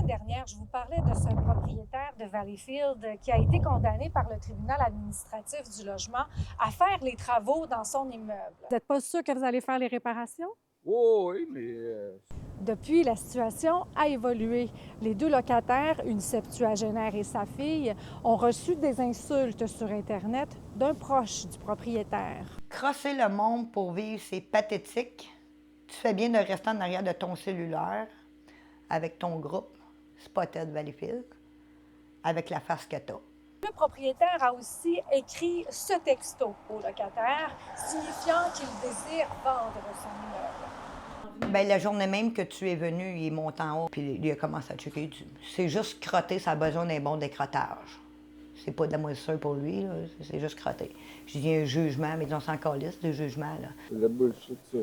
semaine dernière, je vous parlais de ce propriétaire de Valleyfield qui a été condamné par le tribunal administratif du logement à faire les travaux dans son immeuble. Vous n'êtes pas sûr que vous allez faire les réparations? Oh, oui, mais Depuis, la situation a évolué. Les deux locataires, une septuagénaire et sa fille, ont reçu des insultes sur Internet d'un proche du propriétaire. Crosser le monde pour vivre, c'est pathétique. Tu fais bien de rester en arrière de ton cellulaire avec ton groupe Spotted Valleyfield, avec la face que t'as. Le propriétaire a aussi écrit ce texto au locataire, signifiant qu'il désire vendre son immeuble. Bien, la journée même que tu es venu, il monte en haut, puis il a commencé à checker. C'est juste crotter, ça a besoin d'un bon décrottage. C'est pas de la moisissure pour lui, là, c'est juste crotter. Je dis un jugement, mais on s'en calisse, de jugement, là. c'est de la bullshit, ça.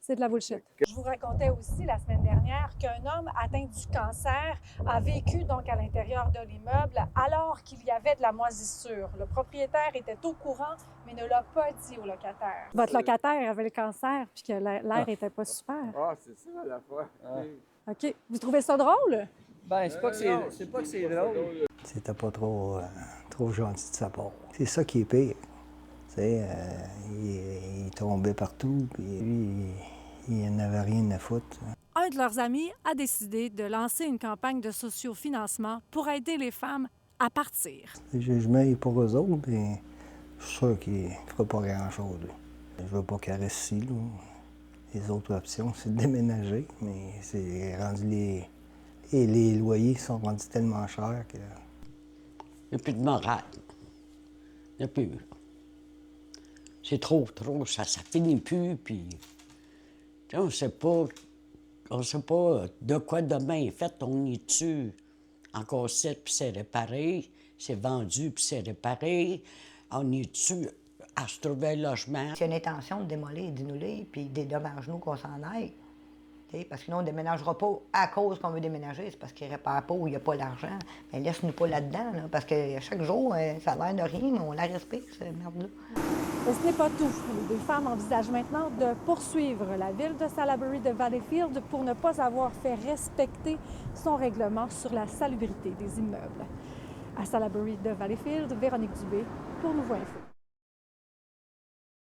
C'est de la bullshit. Je vous racontais aussi la semaine dernière qu'un homme atteint du cancer a vécu donc à l'intérieur de l'immeuble alors qu'il y avait de la moisissure. Le propriétaire était au courant, mais ne l'a pas dit au locataire. Votre locataire avait le cancer puis que l'air était pas super. Ah, c'est ça, la fois. OK. Vous trouvez ça drôle? Ben, c'est pas que c'est drôle. C'était pas trop gentil de sa part. C'est ça qui est pire. Tu sais, il tombait partout, puis lui, il n'avait rien à foutre. Un de leurs amis a décidé de lancer une campagne de sociofinancement pour aider les femmes à partir. Le jugement est pour eux autres, mais je suis sûr qu'il ne fera pas grand-chose. Lui. Je veux pas qu'il reste ici. Là. Les autres options, c'est de déménager, mais c'est rendu les loyers sont rendus tellement chers que... Il n'y a plus de morale. Il n'y a plus. C'est trop, ça finit plus, puis... On ne sait pas de quoi demain est fait. On y tue en cassette, puis c'est réparé. C'est vendu, puis c'est réparé. On y tue à se trouver un logement. S'il y a une intention de démolir, d'inouler, puis dédommage-nous qu'on s'en aille. T'sais, parce que nous, on ne déménagera pas à cause qu'on veut déménager, c'est parce qu'il ne répare pas ou il n'y a pas l'argent. Mais laisse-nous pas là-dedans, là, parce que chaque jour, ça a l'air de rien, mais on la respecte, cette merde-là. Mais ce n'est pas tout. Les deux femmes envisagent maintenant de poursuivre la ville de Salaberry de Valleyfield pour ne pas avoir fait respecter son règlement sur la salubrité des immeubles. À Salaberry de Valleyfield, Véronique Dubé pour Nouveau Info.